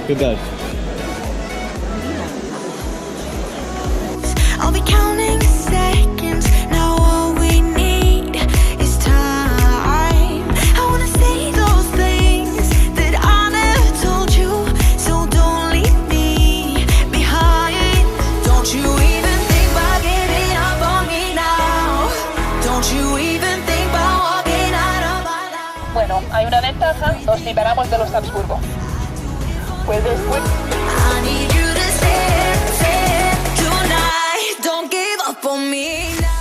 ¿Qué tal? I'll be counting seconds. Now all we need is time. I wanna say those things that I never told you. So don't leave me behind. Don't you even think about giving up on me now. Don't you even think about walking out of my life. Bueno, hay una ventaja, nos liberamos de los Habsburgo. Pues después... I need you to stay tonight. Don't give up on me now.